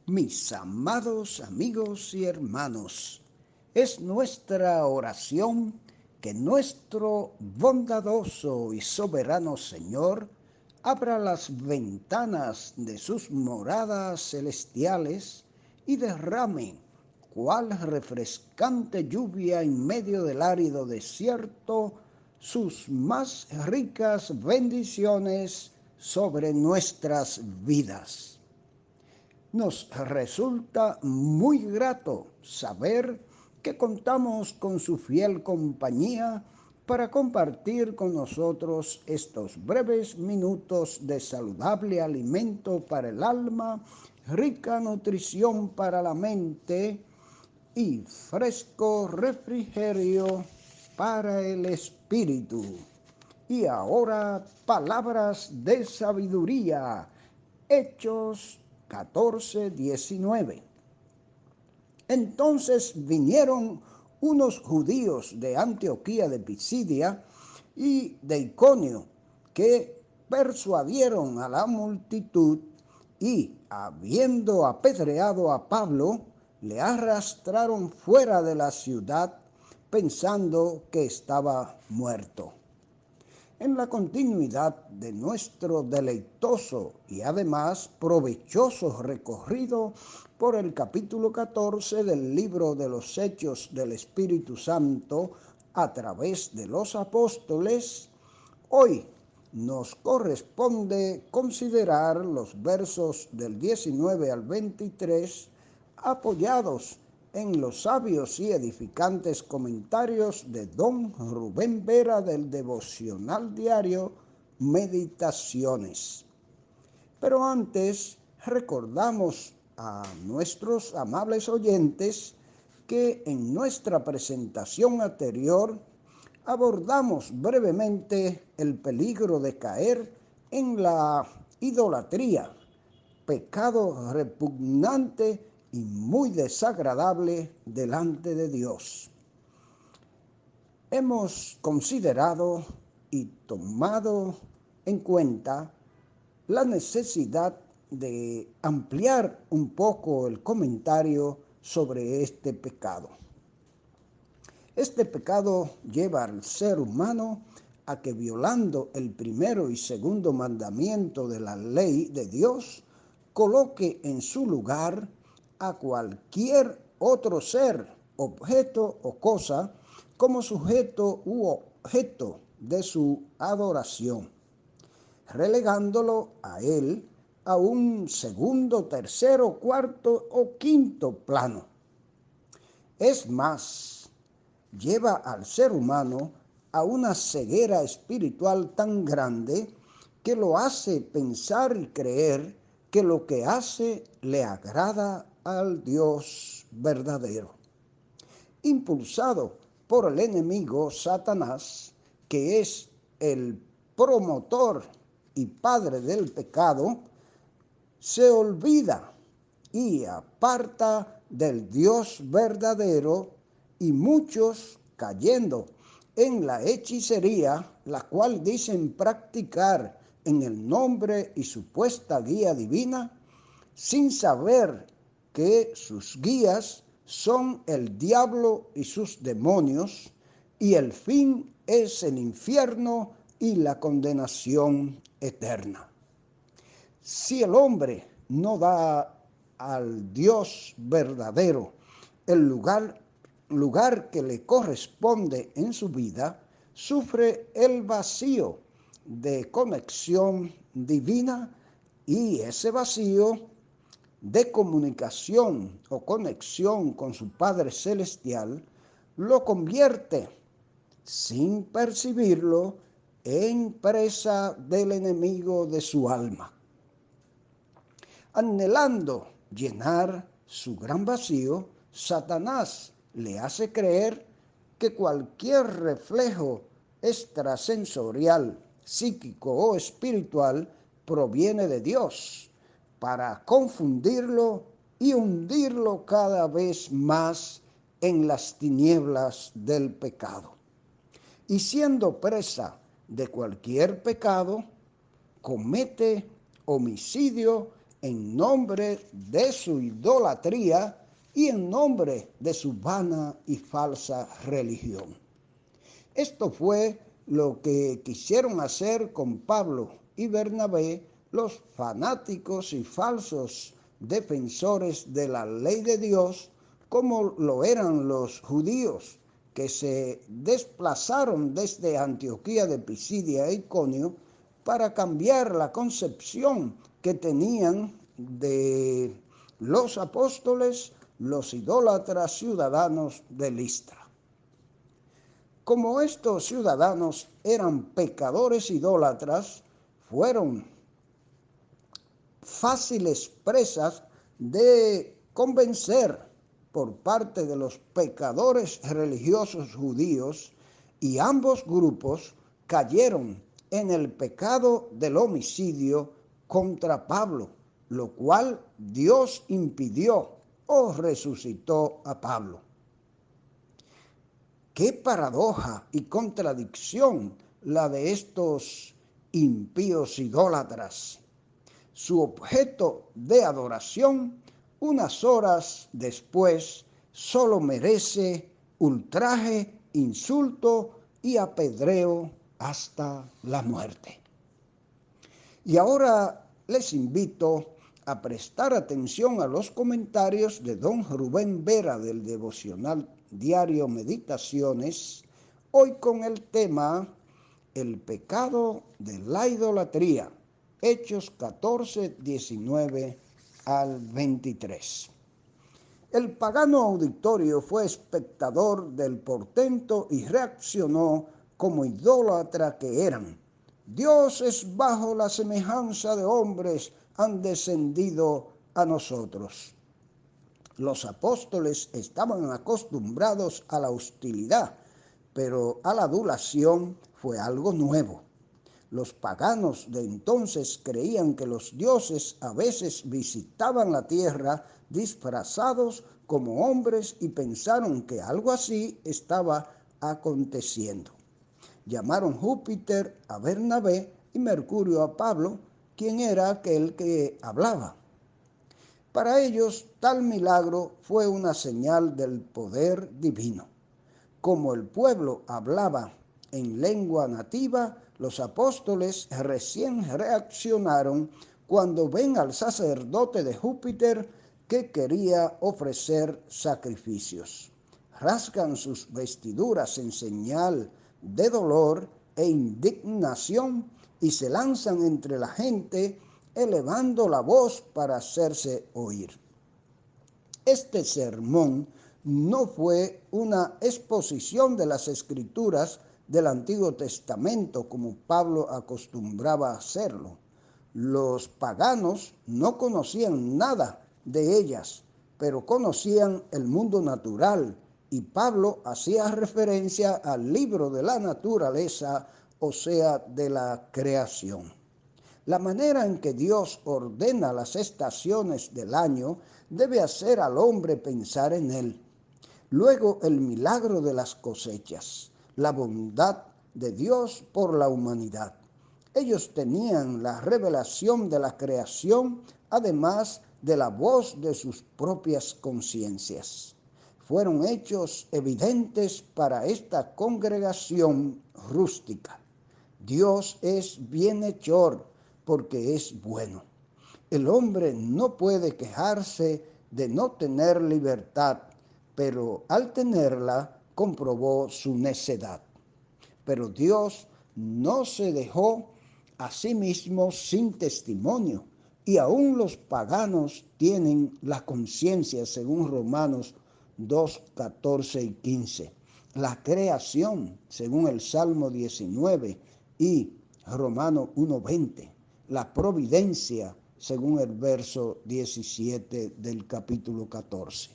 Mis amados amigos y hermanos, es nuestra oración que nuestro bondadoso y soberano Señor abra las ventanas de sus moradas celestiales y derrame cual refrescante lluvia en medio del árido desierto sus más ricas bendiciones sobre nuestras vidas. Nos resulta muy grato saber que contamos con su fiel compañía para compartir con nosotros estos breves minutos de saludable alimento para el alma, rica nutrición para la mente y fresco refrigerio para el espíritu. Y ahora, palabras de sabiduría, Hechos 14:19. Entonces vinieron unos judíos de Antioquía de Pisidia y de Iconio, que persuadieron a la multitud y, habiendo apedreado a Pablo, le arrastraron fuera de la ciudad, pensando que estaba muerto. En la continuidad de nuestro deleitoso y además provechoso recorrido por el capítulo 14 del libro de los Hechos del Espíritu Santo a través de los apóstoles, hoy nos corresponde considerar los versos del 19 al 23 apoyados en los sabios y edificantes comentarios de don Rubén Vera del devocional diario Meditaciones. Pero antes recordamos a nuestros amables oyentes que en nuestra presentación anterior abordamos brevemente el peligro de caer en la idolatría, pecado repugnante y muy desagradable delante de Dios. Hemos considerado y tomado en cuenta la necesidad de ampliar un poco el comentario sobre este pecado. Este pecado lleva al ser humano a que, violando el primero y segundo mandamiento de la ley de Dios, coloque en su lugar a cualquier otro ser, objeto o cosa como sujeto u objeto de su adoración, relegándolo a él a un segundo, tercero, cuarto o quinto plano. Es más, lleva al ser humano a una ceguera espiritual tan grande que lo hace pensar y creer que lo que hace le agrada al Dios verdadero. Impulsado por el enemigo Satanás, que es el promotor y padre del pecado, se olvida y aparta del Dios verdadero, y muchos, cayendo en la hechicería, la cual dicen practicar en el nombre y supuesta guía divina, sin saber que sus guías son el diablo y sus demonios, y el fin es el infierno y la condenación eterna. Si el hombre no da al Dios verdadero el lugar que le corresponde en su vida, sufre el vacío de conexión divina, y ese vacío de comunicación o conexión con su Padre Celestial lo convierte, sin percibirlo, en presa del enemigo de su alma. Anhelando llenar su gran vacío, Satanás le hace creer que cualquier reflejo extrasensorial, psíquico o espiritual proviene de Dios, para confundirlo y hundirlo cada vez más en las tinieblas del pecado. Y siendo presa de cualquier pecado, comete homicidio en nombre de su idolatría y en nombre de su vana y falsa religión. Esto fue lo que quisieron hacer con Pablo y Bernabé, los fanáticos y falsos defensores de la ley de Dios, como lo eran los judíos, que se desplazaron desde Antioquía de Pisidia e Iconio para cambiar la concepción que tenían de los apóstoles, los idólatras ciudadanos de Listra. Como estos ciudadanos eran pecadores idólatras, fueron fáciles presas de convencer por parte de los pecadores religiosos judíos, y ambos grupos cayeron en el pecado del homicidio contra Pablo, lo cual Dios impidió o resucitó a Pablo. Qué paradoja y contradicción la de estos impíos idólatras. Su objeto de adoración, unas horas después, solo merece ultraje, insulto y apedreo hasta la muerte. Y ahora les invito a prestar atención a los comentarios de don Rubén Vera del devocional diario Meditaciones, hoy con el tema El pecado de la idolatría, Hechos 14, 19 al 23. El pagano auditorio fue espectador del portento y reaccionó como idólatra que eran. Dioses bajo la semejanza de hombres han descendido a nosotros. Los apóstoles estaban acostumbrados a la hostilidad, pero a la adulación fue algo nuevo. Los paganos de entonces creían que los dioses a veces visitaban la tierra disfrazados como hombres y pensaron que algo así estaba aconteciendo. Llamaron Júpiter a Bernabé y Mercurio a Pablo, quien era aquel que hablaba. Para ellos, tal milagro fue una señal del poder divino. Como el pueblo hablaba en lengua nativa, los apóstoles recién reaccionaron cuando ven al sacerdote de Júpiter que quería ofrecer sacrificios. Rasgan sus vestiduras en señal de dolor e indignación y se lanzan entre la gente, elevando la voz para hacerse oír. Este sermón no fue una exposición de las Escrituras del Antiguo Testamento como Pablo acostumbraba a hacerlo. Los paganos no conocían nada de ellas, pero conocían el mundo natural, y Pablo hacía referencia al libro de la naturaleza, o sea, de la creación. La manera en que Dios ordena las estaciones del año debe hacer al hombre pensar en él. Luego, el milagro de las cosechas, la bondad de Dios por la humanidad. Ellos tenían la revelación de la creación, además de la voz de sus propias conciencias. Fueron hechos evidentes para esta congregación rústica. Dios es bienhechor porque es bueno. El hombre no puede quejarse de no tener libertad, pero al tenerla comprobó su necedad. Pero Dios no se dejó a sí mismo sin testimonio, y aún los paganos tienen la conciencia, según Romanos 2, 14 y 15. La creación, según el Salmo 19 y Romanos 1, 20. La providencia, según el verso 17 del capítulo 14.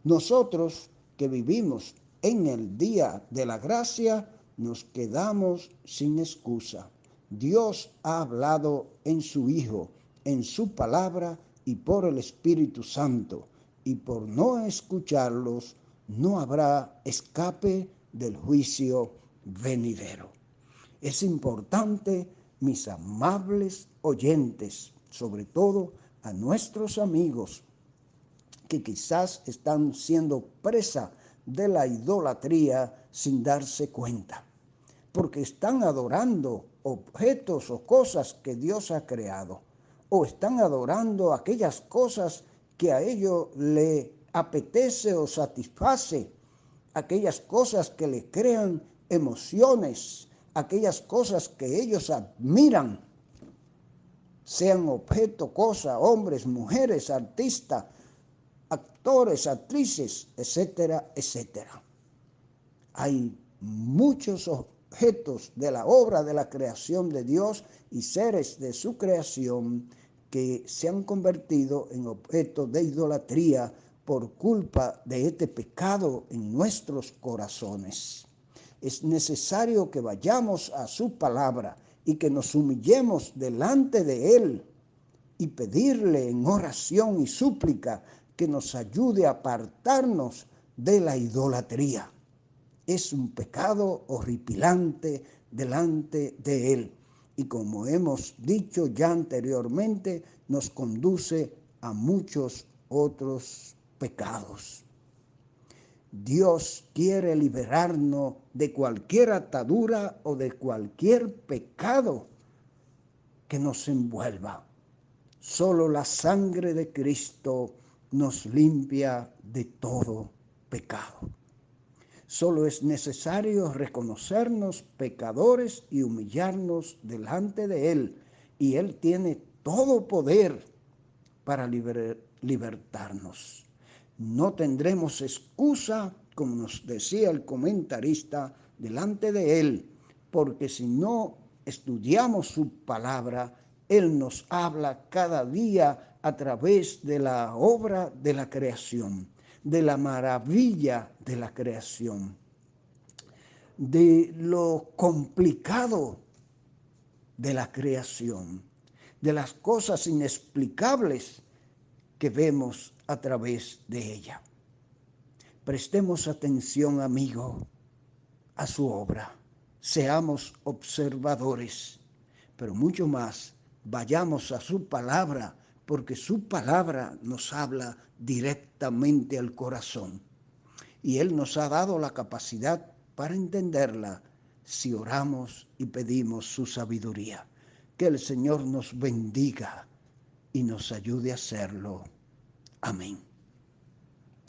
Nosotros que vivimos en el día de la gracia, nos quedamos sin excusa. Dios ha hablado en su Hijo, en su palabra y por el Espíritu Santo, y por no escucharlos no habrá escape del juicio venidero. Es importante, mis amables oyentes, sobre todo a nuestros amigos que quizás están siendo presa de la idolatría sin darse cuenta, porque están adorando objetos o cosas que Dios ha creado, o están adorando aquellas cosas que a ellos le apetece o satisface, aquellas cosas que le crean emociones, aquellas cosas que ellos admiran, sean objeto, cosa, hombres, mujeres, artistas, actores, actrices, etcétera, etcétera. Hay muchos objetos de la obra de la creación de Dios y seres de su creación que se han convertido en objetos de idolatría por culpa de este pecado en nuestros corazones. Es necesario que vayamos a su palabra y que nos humillemos delante de Él y pedirle en oración y súplica que nos ayude a apartarnos de la idolatría. Es un pecado horripilante delante de Él. Y como hemos dicho ya anteriormente, nos conduce a muchos otros pecados. Dios quiere liberarnos de cualquier atadura o de cualquier pecado que nos envuelva. Solo la sangre de Cristo nos limpia de todo pecado. Solo es necesario reconocernos pecadores y humillarnos delante de Él. Y Él tiene todo poder para libertarnos. No tendremos excusa, como nos decía el comentarista, delante de Él, porque si no estudiamos su palabra, Él nos habla cada día a través de la obra de la creación, de la maravilla de la creación, de lo complicado de la creación, de las cosas inexplicables que vemos a través de ella. Prestemos atención, amigo, a su obra. Seamos observadores, pero mucho más, vayamos a su palabra, porque su palabra nos habla directamente al corazón. Y Él nos ha dado la capacidad para entenderla si oramos y pedimos su sabiduría. Que el Señor nos bendiga y nos ayude a hacerlo. Amén.